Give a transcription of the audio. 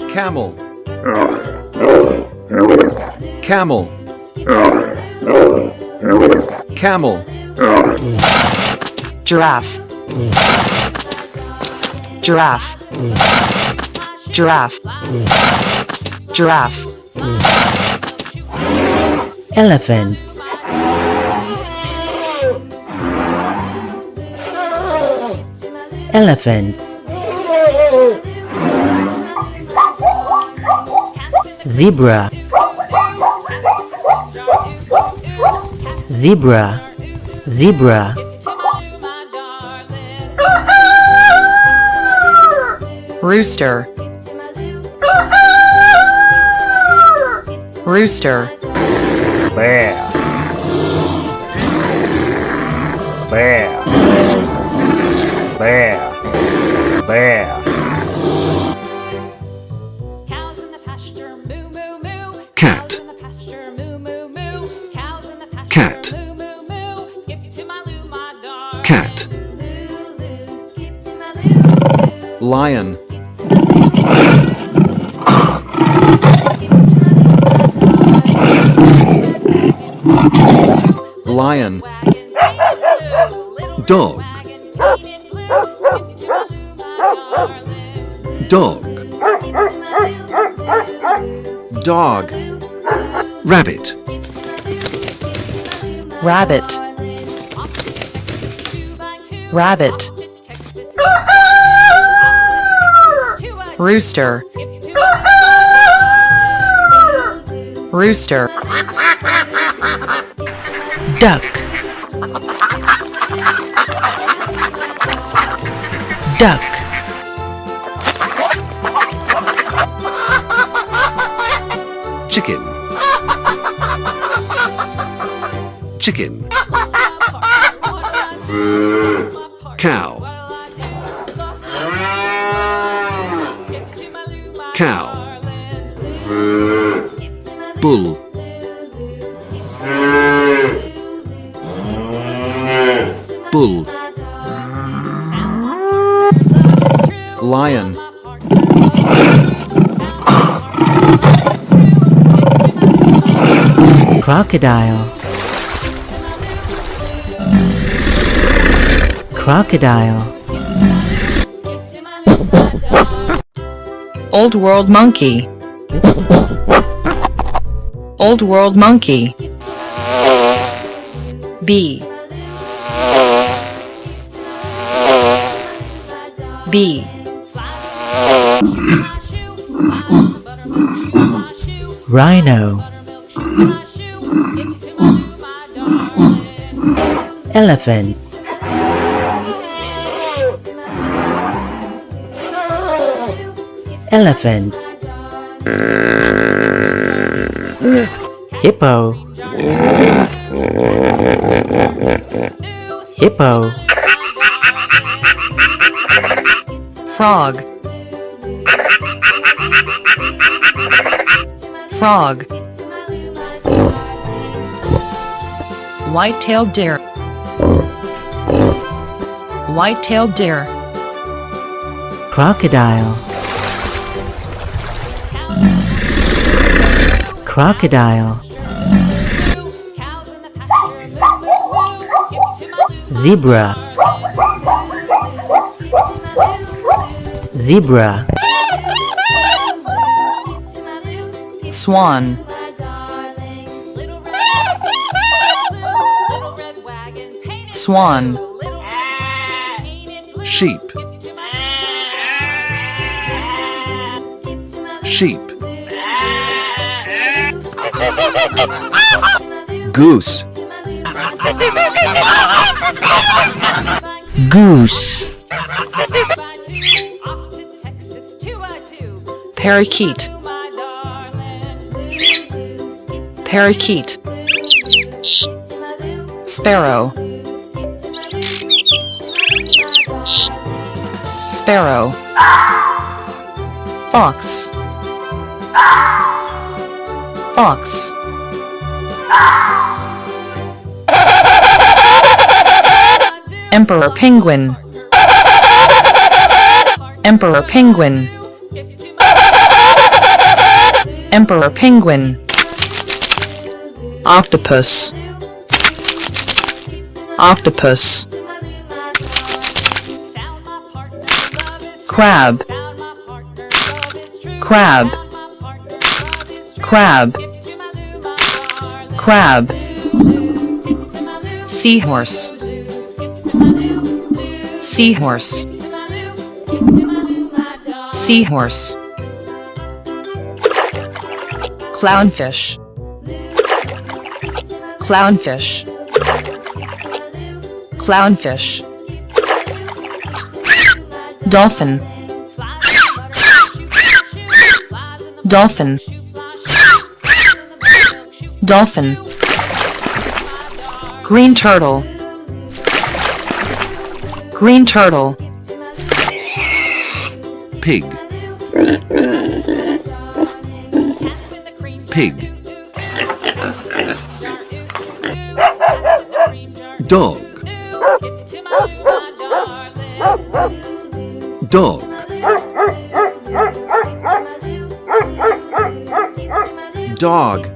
Camel. Camel. Camel. Giraffe. Giraffe. Giraffe. Giraffe. Elephant. Elephant. Zebra. Zebra. Zebra. Rooster. Rooster. Bear. Bear. Bear. Bear. Cows in the pasture, moo moo moo. Cat. Cows in the pasture, moo moo moo. Cows in the pasture, Cat. moo moo moo. Skip to my loo, my darling. Cat. Lion. Lion. Dog. Dog. Dog. Rabbit. Rabbit. Rabbit. Rooster. Rooster. Duck. Duck. Chicken. Chicken. Cow. Cow. Bull. Bull. Lion. Crocodile. Crocodile. Old World Monkey. Old World Monkey. Bee. Bee. Rhino. Elephant. Elephant. Hippo. Hippo. Frog. Frog. White-tailed deer. White-tailed deer. Crocodile. Crocodile. Zebra. Zebra. Swan. Swan. Sheep. Sheep. Goose. Goose. Parakeet. Parakeet. Sparrow. Sparrow. Fox. Fox. Emperor penguin. Emperor penguin. Emperor penguin. Octopus. Octopus. Found my partner, love is true. Crab. Found my partner, love is true. Crab. Found my partner, love is true. Crab. Skip to my loo, my darling. Crab. Skip to my loo. Seahorse. Skip to my loo. Loo. Seahorse. To my loo. Skip to my loo, my darling. Seahorse. Clownfish. Clownfish. Clownfish. Dolphin. Flies in the buttermilk, shoot, fly, shoot. Flies in the Dolphin. shoot, fly, shoot. Flies in the buttermilk, shoot, Dolphin. my darling. Green turtle. Green turtle. Pig. Cats in the cream jar, Pig. doo, doo. Cream jar, Dog. doo. Skip to my loo, my darling. Dog. Dog.